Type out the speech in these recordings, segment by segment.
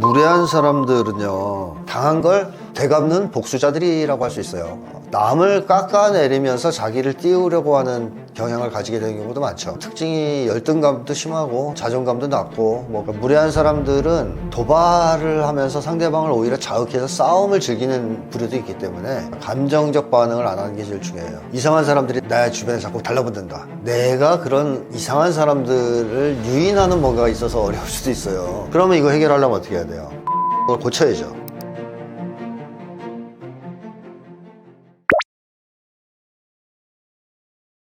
무례한 사람들은요, 당한 걸 되갚는 복수자들이라고 할 수 있어요. 남을 깎아내리면서 자기를 띄우려고 하는 경향을 가지게 되는 경우도 많죠. 특징이 열등감도 심하고 자존감도 낮고, 무례한 사람들은 도발을 하면서 상대방을 오히려 자극해서 싸움을 즐기는 부류도 있기 때문에 감정적 반응을 안 하는 게 제일 중요해요. 이상한 사람들이 내 주변에 자꾸 달라붙는다. 내가 그런 이상한 사람들을 유인하는 뭔가가 있어서 어려울 수도 있어요. 그러면 이거 해결하려면 어떻게 해야 돼요? 그걸 고쳐야죠.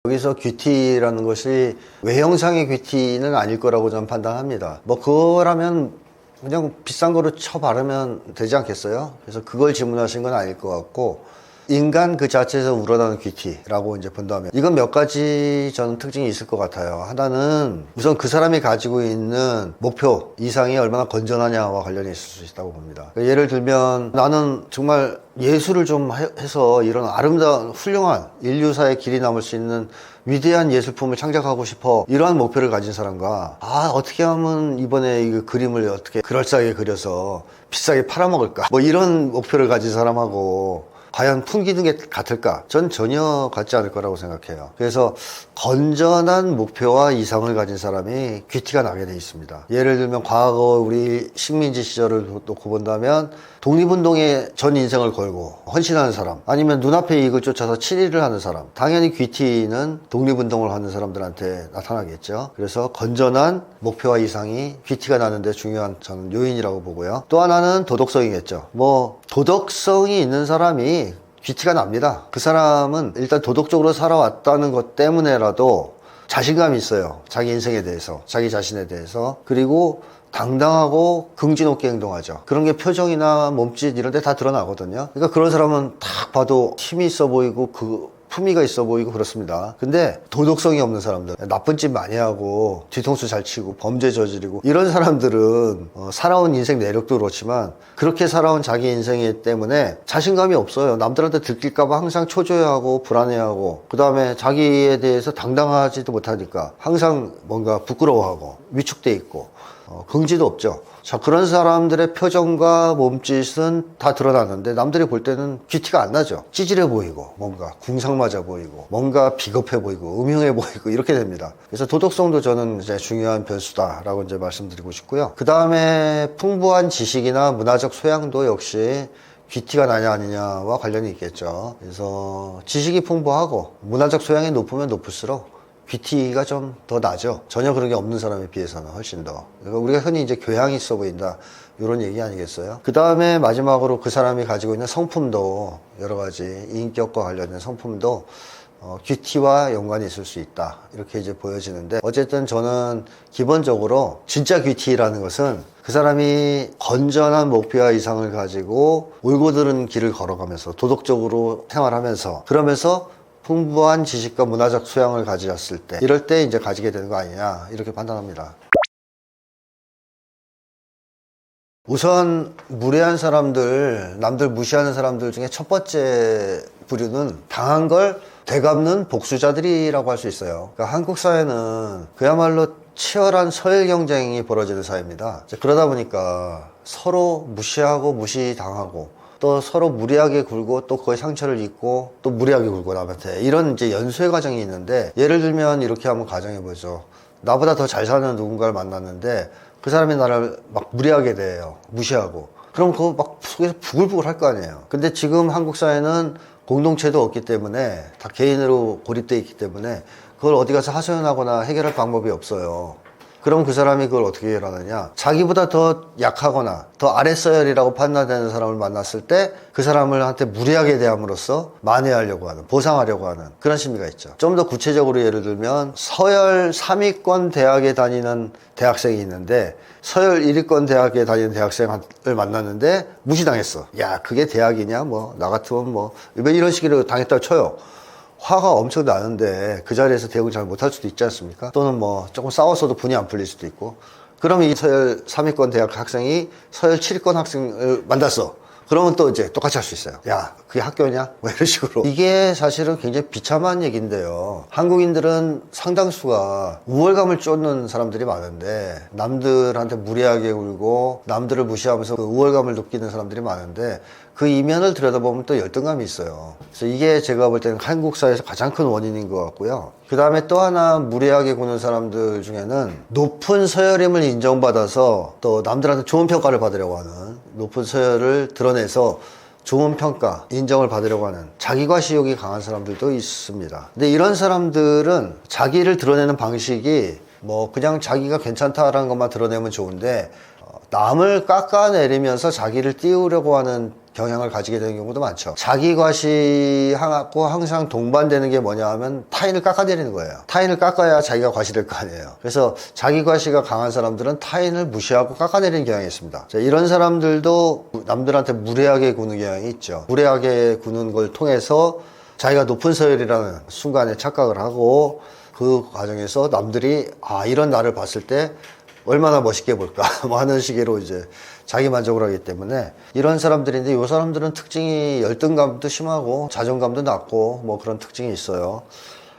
여기서 귀티라는 것이 외형상의 귀티는 아닐 거라고 저는 판단합니다. 그거라면 그냥 비싼 거로 쳐 바르면 되지 않겠어요? 그래서 그걸 질문하신 건 아닐 것 같고, 인간 그 자체에서 우러나는 귀티라고 이제 본다면 이건 몇 가지 저는 특징이 있을 것 같아요. 하나는 우선 그 사람이 가지고 있는 목표 이상이 얼마나 건전하냐와 관련이 있을 수 있다고 봅니다. 예를 들면 나는 정말 예술을 좀 해서 이런 아름다운 훌륭한 인류사의 길이 남을 수 있는 위대한 예술품을 창작하고 싶어, 이러한 목표를 가진 사람과 어떻게 하면 이번에 이 그림을 어떻게 그럴싸하게 그려서 비싸게 팔아먹을까, 이런 목표를 가진 사람하고 과연 풍기는 게 같을까? 전 전혀 같지 않을 거라고 생각해요. 그래서 건전한 목표와 이상을 가진 사람이 귀티가 나게 돼 있습니다. 예를 들면 과거 우리 식민지 시절을 놓고 본다면 독립운동에 전 인생을 걸고 헌신하는 사람, 아니면 눈앞의 이익을 쫓아서 친일을 하는 사람, 당연히 귀티는 독립운동을 하는 사람들한테 나타나겠죠. 그래서 건전한 목표와 이상이 귀티가 나는데 중요한 저는 요인이라고 보고요. 또 하나는 도덕성이겠죠. 도덕성이 있는 사람이 귀티가 납니다. 그 사람은 일단 도덕적으로 살아왔다는 것 때문에라도 자신감이 있어요. 자기 인생에 대해서, 자기 자신에 대해서. 그리고 당당하고 긍지 높게 행동하죠. 그런 게 표정이나 몸짓 이런 데 다 드러나거든요. 그러니까 그런 사람은 딱 봐도 힘이 있어 보이고 품위가 있어 보이고 그렇습니다. 근데 도덕성이 없는 사람들, 나쁜 짓 많이 하고 뒤통수 잘 치고 범죄 저지르고 이런 사람들은 살아온 인생 내력도 그렇지만 그렇게 살아온 자기 인생이기 때문에 자신감이 없어요. 남들한테 들킬까 봐 항상 초조해하고 불안해하고, 그 다음에 자기에 대해서 당당하지도 못하니까 항상 뭔가 부끄러워하고 위축돼 있고 긍지도 없죠. 자, 그런 사람들의 표정과 몸짓은 다 드러나는데 남들이 볼 때는 귀티가 안 나죠. 찌질해 보이고, 뭔가 궁상맞아 보이고, 뭔가 비겁해 보이고, 음흉해 보이고, 이렇게 됩니다. 그래서 도덕성도 저는 이제 중요한 변수다라고 이제 말씀드리고 싶고요. 그 다음에 풍부한 지식이나 문화적 소양도 역시 귀티가 나냐 아니냐와 관련이 있겠죠. 그래서 지식이 풍부하고 문화적 소양이 높으면 높을수록 귀티가 좀 더 나죠. 전혀 그런 게 없는 사람에 비해서는 훨씬 더. 그러니까 우리가 흔히 이제 교양이 있어 보인다, 이런 얘기 아니겠어요? 그 다음에 마지막으로 그 사람이 가지고 있는 성품도, 여러 가지 인격과 관련된 성품도 귀티와 연관이 있을 수 있다, 이렇게 이제 보여지는데, 어쨌든 저는 기본적으로 진짜 귀티라는 것은 그 사람이 건전한 목표와 이상을 가지고 올고들은 길을 걸어가면서 도덕적으로 생활하면서, 그러면서 풍부한 지식과 문화적 소양을 가졌을 때, 이럴 때 이제 가지게 되는 거 아니냐, 이렇게 판단합니다. 우선 무례한 사람들, 남들 무시하는 사람들 중에 첫 번째 부류는 당한 걸 되갚는 복수자들이라고 할 수 있어요. 그러니까 한국 사회는 그야말로 치열한 서열 경쟁이 벌어지는 사회입니다. 그러다 보니까 서로 무시하고 무시당하고, 또 서로 무리하게 굴고 또 그거에 상처를 입고 또 무리하게 굴고 남한테, 이런 이제 연쇄 과정이 있는데, 예를 들면 이렇게 한번 가정해보죠. 나보다 더 잘 사는 누군가를 만났는데 그 사람이 나를 막 무리하게 대해요. 무시하고. 그럼 그거 막 속에서 부글부글 할 거 아니에요. 근데 지금 한국 사회는 공동체도 없기 때문에 다 개인으로 고립되어 있기 때문에 그걸 어디 가서 하소연하거나 해결할 방법이 없어요. 그럼 그 사람이 그걸 어떻게 해결하느냐, 자기보다 더 약하거나 더 아랫서열이라고 판단되는 사람을 만났을 때 그 사람을 한테 무리하게 대함으로써 만회하려고 하는, 보상하려고 하는 그런 심리가 있죠. 좀 더 구체적으로 예를 들면 서열 3위권 대학에 다니는 대학생이 있는데 서열 1위권 대학에 다니는 대학생을 만났는데 무시당했어. 야, 그게 대학이냐, 나 같으면 이런 식으로 당했다고 쳐요. 화가 엄청 나는데 그 자리에서 대응을 잘 못할 수도 있지 않습니까? 또는 조금 싸웠어도 분이 안 풀릴 수도 있고. 그럼 이 서열 3위권 대학 학생이 서열 7위권 학생을 만났어. 그러면 또 이제 똑같이 할 수 있어요. 야, 그게 학교냐? 뭐 이런 식으로. 이게 사실은 굉장히 비참한 얘기인데요. 한국인들은 상당수가 우월감을 쫓는 사람들이 많은데, 남들한테 무례하게 굴고 남들을 무시하면서 그 우월감을 느끼는 사람들이 많은데, 그 이면을 들여다보면 또 열등감이 있어요. 그래서 이게 제가 볼 때는 한국 사회에서 가장 큰 원인인 것 같고요. 그 다음에 또 하나 무례하게 구는 사람들 중에는 높은 서열임을 인정받아서 또 남들한테 좋은 평가를 받으려고 하는, 높은 서열을 드러내서 좋은 평가, 인정을 받으려고 하는 자기과시욕이 강한 사람들도 있습니다. 근데 이런 사람들은 자기를 드러내는 방식이 뭐 그냥 자기가 괜찮다라는 것만 드러내면 좋은데, 남을 깎아내리면서 자기를 띄우려고 하는 경향을 가지게 되는 경우도 많죠. 자기 과시하고 항상 동반되는 게 뭐냐 하면 타인을 깎아내리는 거예요. 타인을 깎아야 자기가 과시될 거 아니에요. 그래서 자기 과시가 강한 사람들은 타인을 무시하고 깎아내리는 경향이 있습니다. 자, 이런 사람들도 남들한테 무례하게 구는 경향이 있죠. 무례하게 구는 걸 통해서 자기가 높은 서열이라는 순간에 착각을 하고, 그 과정에서 남들이 이런 나를 봤을 때 얼마나 멋있게 볼까 뭐 하는 식으로 이제 자기 만족을 하기 때문에 이런 사람들인데, 이 사람들은 특징이 열등감도 심하고 자존감도 낮고 뭐 그런 특징이 있어요.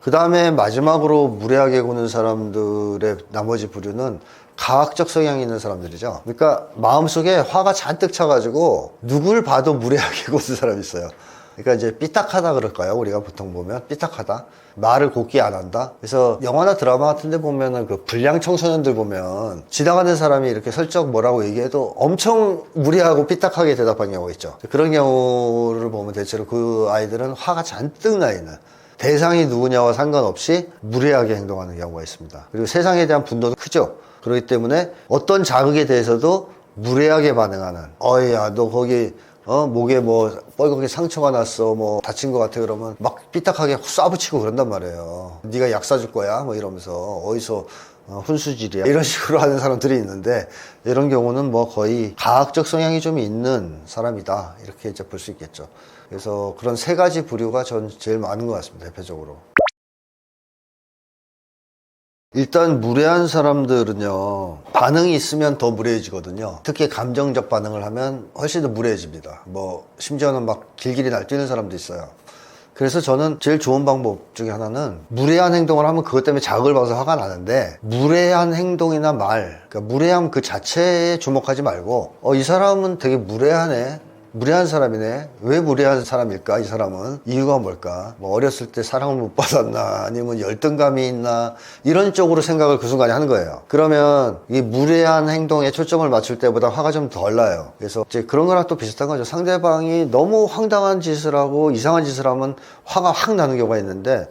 그 다음에 마지막으로 무례하게 구는 사람들의 나머지 부류는 가학적 성향이 있는 사람들이죠. 그러니까 마음속에 화가 잔뜩 차가지고 누굴 봐도 무례하게 구는 사람이 있어요. 그러니까 이제 삐딱하다 그럴까요? 우리가 보통 보면 삐딱하다, 말을 곱게 안 한다. 그래서 영화나 드라마 같은 데 보면은 그 불량 청소년들 보면 지나가는 사람이 이렇게 슬쩍 뭐라고 얘기해도 엄청 무례하고 삐딱하게 대답하는 경우가 있죠. 그런 경우를 보면 대체로 그 아이들은 화가 잔뜩 나 있는, 대상이 누구냐와 상관없이 무례하게 행동하는 경우가 있습니다. 그리고 세상에 대한 분노도 크죠. 그렇기 때문에 어떤 자극에 대해서도 무례하게 반응하는, 어이야 너 거기 목에 뭐 뻘겋게 상처가 났어, 뭐 다친 것 같아, 그러면 막 삐딱하게 쏴붙이고 그런단 말이에요. 네가 약 사줄 거야 뭐 이러면서, 어디서 훈수질이야 이런 식으로 하는 사람들이 있는데, 이런 경우는 뭐 거의 가학적 성향이 좀 있는 사람이다, 이렇게 이제 볼 수 있겠죠. 그래서 그런 세 가지 부류가 전 제일 많은 것 같습니다, 대표적으로. 일단 무례한 사람들은요, 반응이 있으면 더 무례해지거든요. 특히 감정적 반응을 하면 훨씬 더 무례해집니다. 뭐 심지어는 막 길길이 날뛰는 사람도 있어요. 그래서 저는 제일 좋은 방법 중에 하나는, 무례한 행동을 하면 그것 때문에 자극을 받아서 화가 나는데, 무례한 행동이나 말, 그러니까 무례함 그 자체에 주목하지 말고, 이 사람은 되게 무례하네, 무례한 사람이네, 왜 무례한 사람일까, 이 사람은 이유가 뭘까, 뭐 어렸을 때 사랑을 못 받았나, 아니면 열등감이 있나, 이런 쪽으로 생각을 그 순간에 하는 거예요. 그러면 이 무례한 행동에 초점을 맞출 때보다 화가 좀 덜 나요. 그래서 이제 그런 거랑 또 비슷한 거죠. 상대방이 너무 황당한 짓을 하고 이상한 짓을 하면 화가 확 나는 경우가 있는데,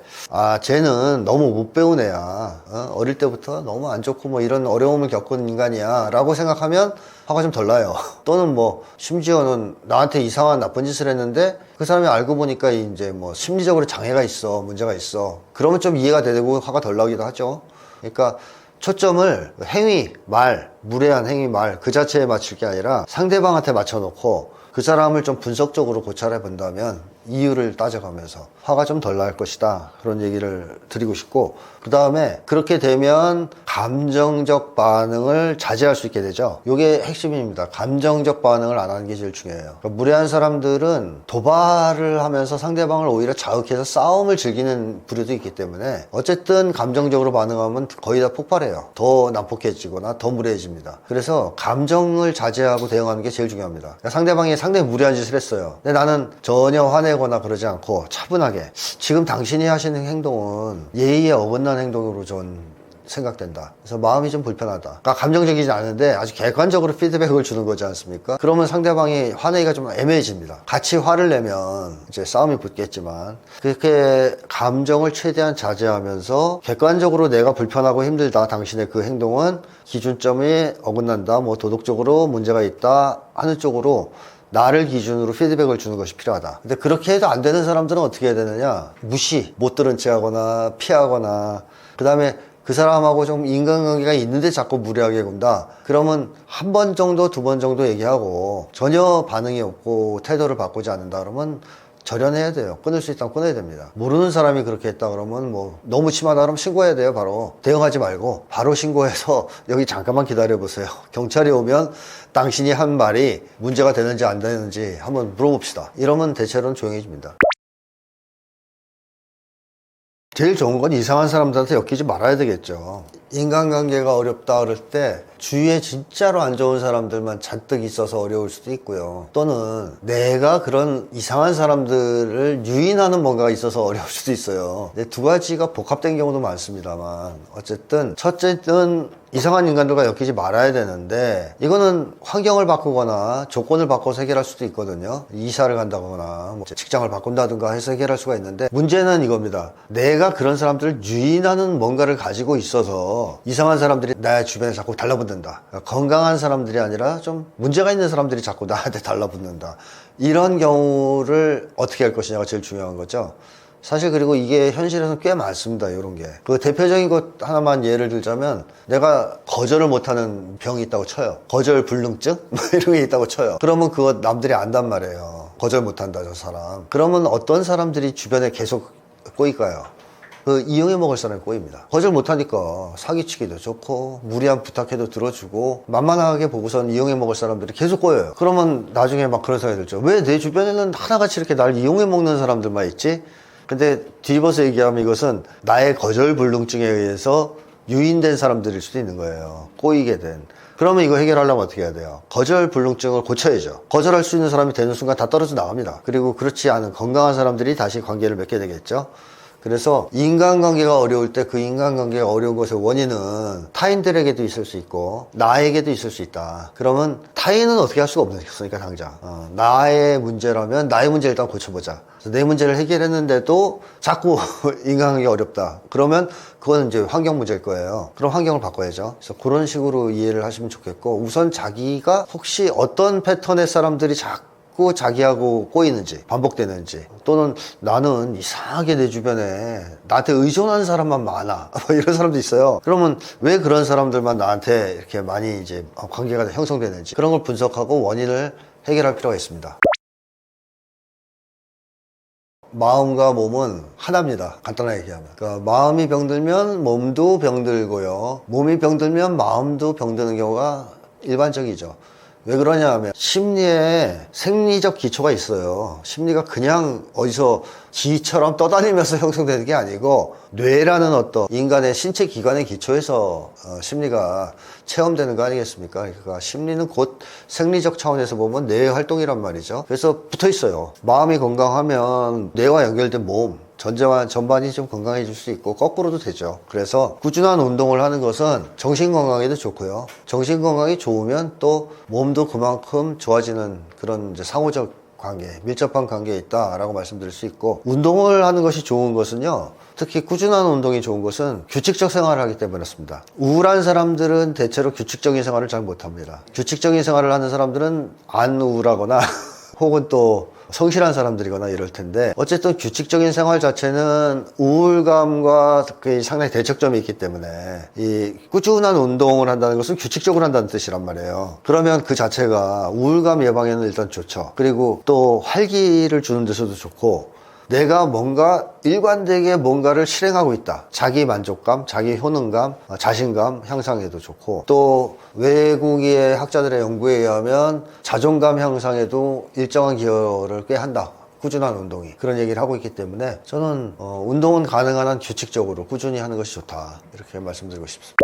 쟤는 너무 못 배운 애야, 어릴 때부터 너무 안 좋고 뭐 이런 어려움을 겪은 인간이야 라고 생각하면 화가 좀 덜 나요. 또는 뭐 심지어는 나한테 이상한 나쁜 짓을 했는데 그 사람이 알고 보니까 이제 뭐 심리적으로 장애가 있어, 문제가 있어, 그러면 좀 이해가 되고 화가 덜 나기도 하죠. 그러니까 초점을 행위, 말, 무례한 행위, 말 그 자체에 맞출 게 아니라 상대방한테 맞춰놓고 그 사람을 좀 분석적으로 고찰해 본다면 이유를 따져가면서 화가 좀 덜 날 것이다, 그런 얘기를 드리고 싶고, 그 다음에 그렇게 되면 감정적 반응을 자제할 수 있게 되죠. 이게 핵심입니다. 감정적 반응을 안 하는 게 제일 중요해요. 그러니까 무례한 사람들은 도발을 하면서 상대방을 오히려 자극해서 싸움을 즐기는 부류도 있기 때문에, 어쨌든 감정적으로 반응하면 거의 다 폭발해요. 더 난폭해지거나 더 무례해집니다. 그래서 감정을 자제하고 대응하는 게 제일 중요합니다. 그러니까 상대방이 상당히 무례한 짓을 했어요. 근데 나는 전혀 화내거나 그러지 않고 차분하게, 지금 당신이 하시는 행동은 예의에 어긋난 행동으로 전 생각된다, 그래서 마음이 좀 불편하다, 그러니까 감정적이지 않은데 아주 객관적으로 피드백을 주는 거지 않습니까? 그러면 상대방이 화내기가 좀 애매해집니다. 같이 화를 내면 이제 싸움이 붙겠지만, 그렇게 감정을 최대한 자제하면서 객관적으로 내가 불편하고 힘들다, 당신의 그 행동은 기준점이 어긋난다, 뭐 도덕적으로 문제가 있다 하는 쪽으로 나를 기준으로 피드백을 주는 것이 필요하다. 근데 그렇게 해도 안 되는 사람들은 어떻게 해야 되느냐, 무시, 못 들은 채 하거나 피하거나, 그 다음에 그 사람하고 좀 인간관계가 있는데 자꾸 무례하게 군다, 그러면 한 번 정도, 두 번 정도 얘기하고 전혀 반응이 없고 태도를 바꾸지 않는다 그러면 절연해야 돼요. 끊을 수 있다면 끊어야 됩니다. 모르는 사람이 그렇게 했다 그러면 뭐 너무 심하다 그러면 신고해야 돼요. 바로 대응하지 말고 바로 신고해서 여기 잠깐만 기다려 보세요. 경찰이 오면 당신이 한 말이 문제가 되는지 안 되는지 한번 물어봅시다. 이러면 대체로는 조용해집니다. 제일 좋은 건 이상한 사람들한테 엮이지 말아야 되겠죠. 인간관계가 어렵다 그럴 때 주위에 진짜로 안 좋은 사람들만 잔뜩 있어서 어려울 수도 있고요. 또는 내가 그런 이상한 사람들을 유인하는 뭔가가 있어서 어려울 수도 있어요. 근데 두 가지가 복합된 경우도 많습니다만 어쨌든 첫째는 이상한 인간들과 엮이지 말아야 되는데 이거는 환경을 바꾸거나 조건을 바꿔서 해결할 수도 있거든요. 이사를 간다거나 뭐 직장을 바꾼다든가 해서 해결할 수가 있는데 문제는 이겁니다. 내가 그런 사람들을 유인하는 뭔가를 가지고 있어서 이상한 사람들이 내 주변에 자꾸 달라붙는다. 그러니까 건강한 사람들이 아니라 좀 문제가 있는 사람들이 자꾸 나한테 달라붙는다. 이런 경우를 어떻게 할 것이냐가 제일 중요한 거죠. 사실 그리고 이게 현실에서는 꽤 많습니다. 이런 게. 그 대표적인 것 하나만 예를 들자면 내가 거절을 못하는 병이 있다고 쳐요. 거절 불능증? 뭐 이런 게 있다고 쳐요. 그러면 그거 남들이 안단 말이에요. 거절 못한다 저 사람. 그러면 어떤 사람들이 주변에 계속 꼬일까요? 그 이용해 먹을 사람이 꼬입니다. 거절 못하니까 사기치기도 좋고 무리한 부탁해도 들어주고 만만하게 보고선 이용해 먹을 사람들이 계속 꼬여요. 그러면 나중에 막 그런 생각이 들죠. 왜 내 주변에는 하나같이 이렇게 날 이용해 먹는 사람들만 있지? 근데 뒤집어서 얘기하면 이것은 나의 거절불능증에 의해서 유인된 사람들일 수도 있는 거예요. 꼬이게 된. 그러면 이거 해결하려면 어떻게 해야 돼요? 거절불능증을 고쳐야죠. 거절할 수 있는 사람이 되는 순간 다 떨어져 나갑니다. 그리고 그렇지 않은 건강한 사람들이 다시 관계를 맺게 되겠죠. 그래서 인간관계가 어려울 때 그 인간관계가 어려운 것의 원인은 타인들에게도 있을 수 있고 나에게도 있을 수 있다. 그러면 타인은 어떻게 할 수가 없으니까 당장 나의 문제라면 나의 문제를 일단 고쳐보자. 내 문제를 해결했는데도 자꾸 인간관계가 어렵다. 그러면 그건 이제 환경 문제일 거예요. 그럼 환경을 바꿔야죠. 그래서 그런 식으로 이해를 하시면 좋겠고 우선 자기가 혹시 어떤 패턴의 사람들이 자꾸 자기하고 꼬이는지 반복되는지 또는 나는 이상하게 내 주변에 나한테 의존하는 사람만 많아 뭐 이런 사람도 있어요. 그러면 왜 그런 사람들만 나한테 이렇게 많이 이제 관계가 형성되는지 그런 걸 분석하고 원인을 해결할 필요가 있습니다. 마음과 몸은 하나입니다. 간단하게 얘기하면. 그러니까 마음이 병들면 몸도 병들고요. 몸이 병들면 마음도 병드는 경우가 일반적이죠. 왜 그러냐 하면 심리에 생리적 기초가 있어요. 심리가 그냥 어디서 기처럼 떠다니면서 형성되는 게 아니고 뇌라는 어떤 인간의 신체 기관의 기초에서 심리가 체험되는 거 아니겠습니까? 그러니까 심리는 곧 생리적 차원에서 보면 뇌의 활동이란 말이죠. 그래서 붙어 있어요. 마음이 건강하면 뇌와 연결된 몸 전반이 좀 건강해질 수 있고 거꾸로도 되죠. 그래서 꾸준한 운동을 하는 것은 정신건강에도 좋고요. 정신건강이 좋으면 또 몸도 그만큼 좋아지는 그런 이제 상호적 관계, 밀접한 관계에 있다라고 말씀드릴 수 있고 운동을 하는 것이 좋은 것은요. 특히 꾸준한 운동이 좋은 것은 규칙적 생활을 하기 때문에 그렇습니다. 우울한 사람들은 대체로 규칙적인 생활을 잘 못합니다. 규칙적인 생활을 하는 사람들은 안 우울하거나 혹은 또 성실한 사람들이거나 이럴 텐데 어쨌든 규칙적인 생활 자체는 우울감과 상당히 대척점이 있기 때문에 이 꾸준한 운동을 한다는 것은 규칙적으로 한다는 뜻이란 말이에요. 그러면 그 자체가 우울감 예방에는 일단 좋죠. 그리고 또 활기를 주는 데서도 좋고 내가 뭔가 일관되게 뭔가를 실행하고 있다. 자기 만족감, 자기 효능감, 자신감 향상에도 좋고 또 외국의 학자들의 연구에 의하면 자존감 향상에도 일정한 기여를 꽤 한다. 꾸준한 운동이 그런 얘기를 하고 있기 때문에 저는 운동은 가능한 한 규칙적으로 꾸준히 하는 것이 좋다. 이렇게 말씀드리고 싶습니다.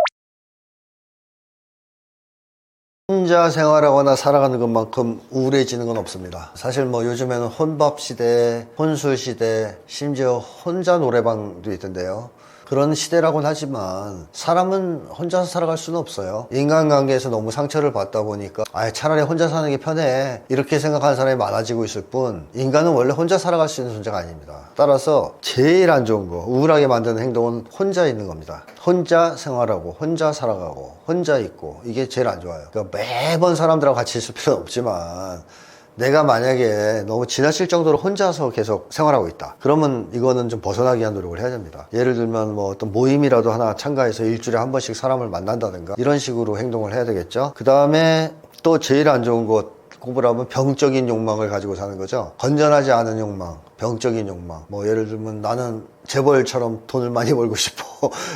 혼자 생활하거나 살아가는 것만큼 우울해지는 건 없습니다. 사실 뭐 요즘에는 혼밥 시대, 혼술 시대, 심지어 혼자 노래방도 있던데요. 그런 시대라고는 하지만 사람은 혼자서 살아갈 수는 없어요. 인간관계에서 너무 상처를 받다 보니까 차라리 혼자 사는 게 편해 이렇게 생각하는 사람이 많아지고 있을 뿐 인간은 원래 혼자 살아갈 수 있는 존재가 아닙니다. 따라서 제일 안 좋은 거 우울하게 만드는 행동은 혼자 있는 겁니다. 혼자 생활하고 혼자 살아가고 혼자 있고 이게 제일 안 좋아요. 그러니까 매번 사람들하고 같이 있을 필요는 없지만 내가 만약에 너무 지나칠 정도로 혼자서 계속 생활하고 있다. 그러면 이거는 좀 벗어나기 위한 노력을 해야 됩니다. 예를 들면 뭐 어떤 모임이라도 하나 참가해서 일주일에 한 번씩 사람을 만난다든가 이런 식으로 행동을 해야 되겠죠. 그 다음에 또 제일 안 좋은 것 구분하면 병적인 욕망을 가지고 사는 거죠. 건전하지 않은 욕망, 병적인 욕망. 뭐 예를 들면 나는 재벌처럼 돈을 많이 벌고 싶어.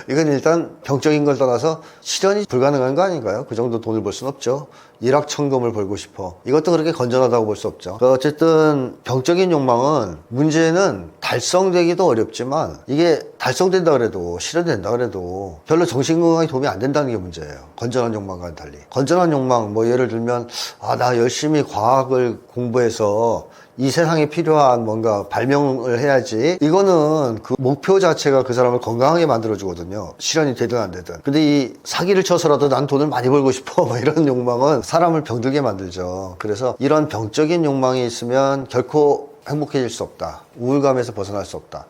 이건 일단 병적인 걸 떠나서 실현이 불가능한 거 아닌가요? 그 정도 돈을 벌 수는 없죠. 일확천금을 벌고 싶어. 이것도 그렇게 건전하다고 볼 수 없죠. 어쨌든 병적인 욕망은 문제는 달성되기도 어렵지만 이게 달성된다 그래도 실현된다 그래도 별로 정신건강에 도움이 안 된다는 게 문제예요. 건전한 욕망과는 달리. 건전한 욕망, 뭐 예를 들면 나 열심히 과학을 공부해서 이 세상에 필요한 뭔가 발명을 해야지. 이거는 그 목표 자체가 그 사람을 건강하게 만들어주거든요. 실현이 되든 안 되든. 근데 이 사기를 쳐서라도 난 돈을 많이 벌고 싶어. 뭐 이런 욕망은 사람을 병들게 만들죠. 그래서 이런 병적인 욕망이 있으면 결코 행복해질 수 없다. 우울감에서 벗어날 수 없다.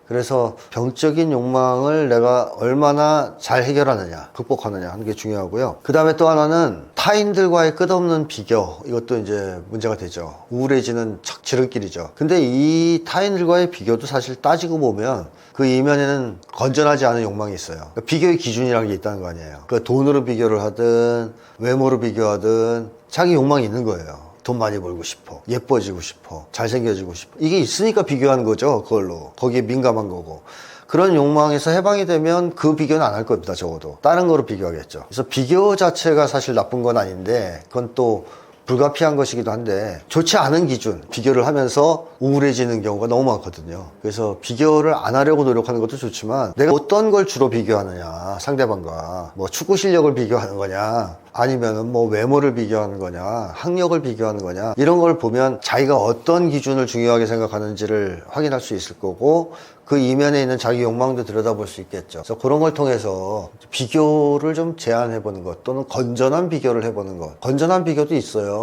그래서 병적인 욕망을 내가 얼마나 잘 해결하느냐, 극복하느냐 하는 게 중요하고요. 그 다음에 또 하나는 타인들과의 끝없는 비교. 이것도 이제 문제가 되죠. 우울해지는 지름길이죠. 근데 이 타인들과의 비교도 사실 따지고 보면 그 이면에는 건전하지 않은 욕망이 있어요. 그러니까 비교의 기준이라는 게 있다는 거 아니에요. 그러니까 돈으로 비교를 하든 외모로 비교하든 자기 욕망이 있는 거예요. 돈 많이 벌고 싶어, 예뻐지고 싶어, 잘생겨지고 싶어. 이게 있으니까 비교하는 거죠. 그걸로. 거기에 민감한 거고. 그런 욕망에서 해방이 되면 그 비교는 안 할 겁니다. 적어도 다른 거로 비교하겠죠. 그래서 비교 자체가 사실 나쁜 건 아닌데 그건 또 불가피한 것이기도 한데 좋지 않은 기준, 비교를 하면서 우울해지는 경우가 너무 많거든요. 그래서 비교를 안 하려고 노력하는 것도 좋지만 내가 어떤 걸 주로 비교하느냐, 상대방과 뭐 축구 실력을 비교하는 거냐, 아니면은 뭐 외모를 비교하는 거냐, 학력을 비교하는 거냐, 이런 걸 보면 자기가 어떤 기준을 중요하게 생각하는지를 확인할 수 있을 거고 그 이면에 있는 자기 욕망도 들여다볼 수 있겠죠. 그래서 그런 걸 통해서 비교를 좀 제한해 보는 것, 또는 건전한 비교를 해보는 것. 건전한 비교도 있어요.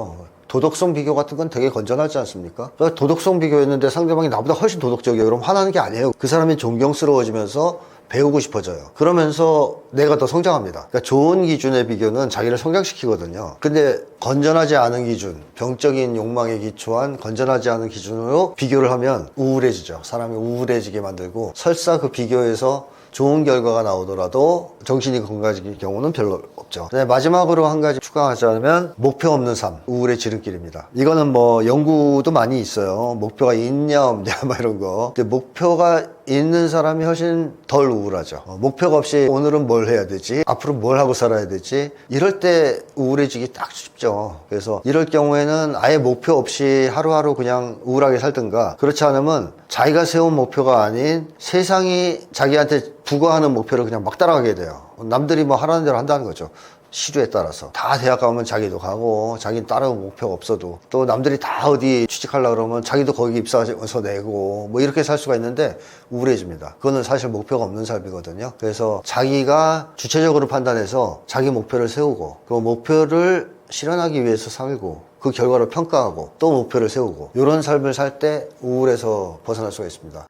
도덕성 비교 같은 건 되게 건전하지 않습니까? 그러니까 도덕성 비교했는데 상대방이 나보다 훨씬 도덕적이에요. 그럼 화나는 게 아니에요. 그 사람이 존경스러워지면서 배우고 싶어져요. 그러면서 내가 더 성장합니다. 그러니까 좋은 기준의 비교는 자기를 성장시키거든요. 근데 건전하지 않은 기준, 병적인 욕망에 기초한 건전하지 않은 기준으로 비교를 하면 우울해지죠. 사람이 우울해지게 만들고 설사 그 비교에서 좋은 결과가 나오더라도 정신이 건강해질 경우는 별로 없죠. 네, 마지막으로 한 가지 추가하자면 목표 없는 삶, 우울의 지름길입니다. 이거는 뭐 연구도 많이 있어요. 목표가 있냐 없냐 뭐 이런 거. 근데 목표가 있는 사람이 훨씬 덜 우울하죠. 목표가 없이 오늘은 뭘 해야 되지? 앞으로 뭘 하고 살아야 되지? 이럴 때 우울해지기 딱 쉽죠. 그래서 이럴 경우에는 아예 목표 없이 하루하루 그냥 우울하게 살든가, 그렇지 않으면 자기가 세운 목표가 아닌 세상이 자기한테 부과하는 목표를 그냥 막 따라가게 돼요. 남들이 뭐 하라는 대로 한다는 거죠. 시류에 따라서. 다 대학 가면 자기도 가고, 자기는 다른 목표가 없어도, 또 남들이 다 어디 취직하려고 그러면 자기도 거기 입사해서 내고, 뭐 이렇게 살 수가 있는데 우울해집니다. 그거는 사실 목표가 없는 삶이거든요. 그래서 자기가 주체적으로 판단해서 자기 목표를 세우고, 그 목표를 실현하기 위해서 살고, 그 결과를 평가하고, 또 목표를 세우고, 이런 삶을 살 때 우울에서 벗어날 수가 있습니다.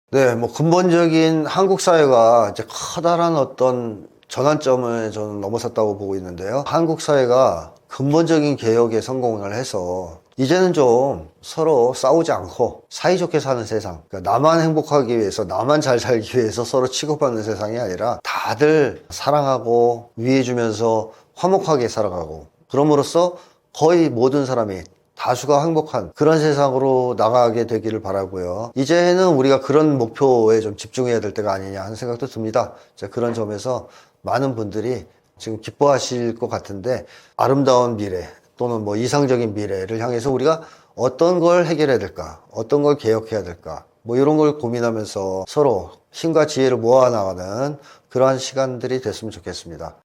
네, 뭐 근본적인 한국 사회가 이제 커다란 어떤 전환점을 저는 넘어섰다고 보고 있는데요. 한국 사회가 근본적인 개혁에 성공을 해서 이제는 좀 서로 싸우지 않고 사이좋게 사는 세상, 그러니까 나만 행복하기 위해서, 나만 잘 살기 위해서 서로 취급하는 세상이 아니라 다들 사랑하고 위해주면서 화목하게 살아가고, 그럼으로써 거의 모든 사람이, 다수가 행복한 그런 세상으로 나가게 되기를 바라고요. 이제는 우리가 그런 목표에 좀 집중해야 될 때가 아니냐 하는 생각도 듭니다. 그런 점에서 많은 분들이 지금 기뻐하실 것 같은데, 아름다운 미래 또는 뭐 이상적인 미래를 향해서 우리가 어떤 걸 해결해야 될까, 어떤 걸 개혁해야 될까, 뭐 이런 걸 고민하면서 서로 힘과 지혜를 모아 나가는 그러한 시간들이 됐으면 좋겠습니다.